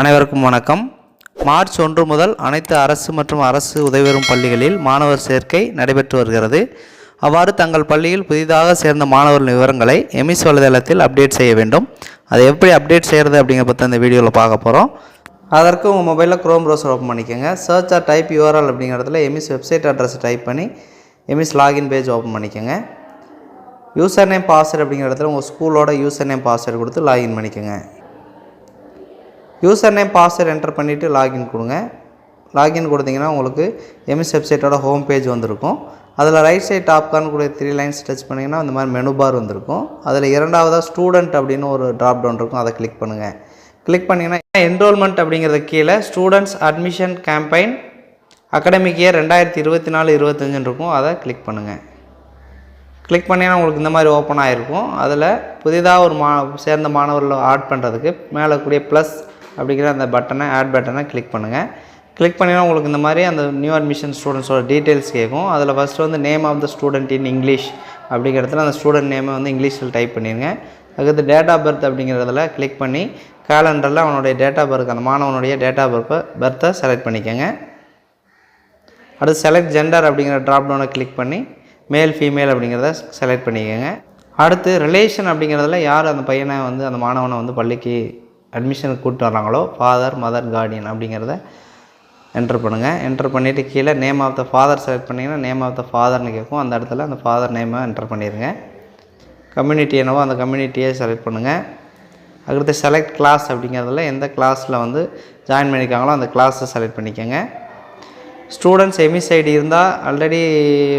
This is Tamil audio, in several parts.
அனைவருக்கும் வணக்கம். மார்ச் 1 முதல் அனைத்து அரசு மற்றும் அரசு உதவிபெறும் பள்ளிகளில் மாணவர் சேர்க்கை நடைபெற்று வருகிறது. அவ்வாறு தங்கள் பள்ளியில் புதிதாக சேர்ந்த மாணவர்கள் விவரங்களை எமிஸ் வலைதளத்தில் அப்டேட் செய்ய வேண்டும். அதை எப்படி அப்டேட் செய்கிறது அப்படிங்கிற பற்றி இந்த வீடியோவில் பார்க்க போகிறோம். அதற்கு உங்கள் மொபைலில் க்ரோம் ப்ரௌசர் ஓப்பன் பண்ணிக்கோங்க. சர்ச் ஆர் டைப் யூஆர்எல் அப்படிங்கிறதுல எமிஸ் வெப்சைட் அட்ரஸ் டைப் பண்ணி எமிஸ் லாகின் பேஜ் ஓப்பன் பண்ணிக்கோங்க. யூசர் நேம் பாஸ்வேர்டு அப்படிங்கிற இடத்துல உங்கள் ஸ்கூலோட யூசர் நேம் பாஸ்வேர்டு கொடுத்து லாகின் பண்ணிக்கோங்க. யூசர் நேம் பாஸ்வேர்டு என்டர் பண்ணிவிட்டு லாகின் கொடுங்க. லாகின் கொடுத்தீங்கன்னா உங்களுக்கு எமிஸ் வெப்சைட்டோட ஹோம் பேஜ் வந்திருக்கும். அதில் ரைட் சைட் டாப்கார்னு கூட 3 லைன்ஸ் டச் பண்ணிங்கன்னா இந்த மாதிரி மெனு பார் வந்திருக்கும். அதில் இரண்டாவதாக ஸ்டூடெண்ட் அப்படின்னு ஒரு ட்ராப் டவுன் இருக்கும், அதை கிளிக் பண்ணுங்கள். கிளிக் பண்ணிங்கன்னா என்ரோல்மெண்ட் அப்படிங்கிறது கீழே students admission campaign academic year 2024-25 இருக்கும், அதை கிளிக் பண்ணுங்கள். கிளிக் பண்ணிங்கன்னா உங்களுக்கு இந்த மாதிரி ஓப்பன் ஆகிருக்கும். அதில் புதிதாக ஒரு சேர்ந்த மாணவர்களை ஆட் பண்ணுறதுக்கு மேலே கூடிய ப்ளஸ் அப்படிங்கிற அந்த பட்டனை ஆட் பட்டனை கிளிக் பண்ணுங்கள். கிளிக் பண்ணிங்கன்னா உங்களுக்கு இந்த மாதிரி அந்த நியூ அட்மிஷன் ஸ்டூடெண்ட்ஸோட டீட்டெயில்ஸ் கேட்கும். அதில் ஃபஸ்ட்டு வந்து name of the student in English அப்படிங்கிறதுல அந்த ஸ்டூடெண்ட் நேமை வந்து இங்கிலீஷில் டைப் பண்ணிடுங்க. அதுக்கு டேட் ஆஃப் பர்த் அப்படிங்கிறதுல கிளிக் பண்ணி கேலண்டரில் அவனுடைய டேட் ஆஃப் பர்த் அந்த மாணவனுடைய டேட் ஆஃப் பர்த்தை செலக்ட் பண்ணிக்கோங்க. அடுத்து செலக்ட் ஜெண்டர் அப்படிங்கிற ட்ராப் டவுனை கிளிக் பண்ணி மேல் ஃபீமேல் அப்படிங்கிறத செலக்ட் பண்ணிக்கோங்க. அடுத்து ரிலேஷன் அப்படிங்கிறதுல யார் அந்த பையனை வந்து அந்த மாணவனை வந்து பள்ளிக்கு அட்மிஷனுக்கு கூப்பிட்டு வர்றாங்களோ ஃபாதர் மதர் கார்டியன் அப்படிங்கிறத என்ட்ரு பண்ணுங்கள். என்ட்ரு பண்ணிவிட்டு கீழே name of the father select பண்ணிங்கன்னா நேம் ஆஃப் த ஃபாதர்னு கேட்கும். அந்த இடத்துல அந்த ஃபாதர் நேமை என்ட்ரு பண்ணிடுங்க. கம்யூனிட்டி என்னவோ அந்த கம்யூனிட்டியை செலக்ட் பண்ணுங்கள். அடுத்து செலக்ட் கிளாஸ் அப்படிங்கிறதுல எந்த கிளாஸில் வந்து ஜாயின் பண்ணியிருக்காங்களோ அந்த கிளாஸை செலக்ட் பண்ணிக்கோங்க. ஸ்டூடெண்ட்ஸ் எமிஸ் ஐடி இருந்தால் ஆல்ரெடி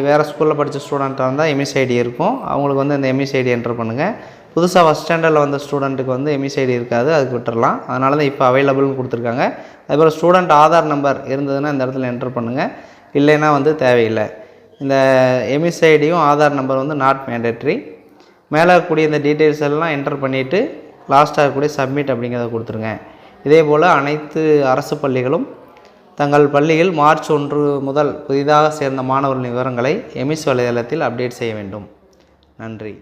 வேறு ஸ்கூலில் படித்த ஸ்டூடெண்ட்டாக இருந்தால் எமிஸ் ஐடி இருக்கும், அவங்களுக்கு வந்து இந்த எமிஸ் ஐடி என்ட்ரு பண்ணுங்கள். புதுசாக ஃபஸ்ட் ஸ்டாண்டர்டில் வந்த ஸ்டூடெண்ட்டுக்கு வந்து எமிஸ் ஐடி இருக்காது, அதுக்கு விட்டுறலாம். அதனால தான் இப்போ அவைலபிள்னு கொடுத்துருக்காங்க. அதுபோல் ஸ்டூடெண்ட் ஆதார் நம்பர் இருந்ததுன்னா இந்த இடத்துல என்ட்ரு பண்ணுங்கள், இல்லைன்னா வந்து தேவையில்லை. இந்த எமிஸ் ஐடியும் ஆதார் நம்பர் வந்து நாட் மேண்டேட்ரி. மேலே இருக்கக்கூடிய இந்த டீட்டெயில்ஸ் எல்லாம் என்ட்ரு பண்ணிவிட்டு லாஸ்ட்டாக இருக்கக்கூடிய சப்மிட் அப்படிங்கிறத கொடுத்துருங்க. இதே போல் அனைத்து அரசு பள்ளிகளும் தங்கள் பள்ளியில் மார்ச் 1 முதல் புதிதாக சேர்ந்த மாணவர்களின் விவரங்களை எமிஸ் வலைதளத்தில் அப்டேட் செய்ய வேண்டும். நன்றி.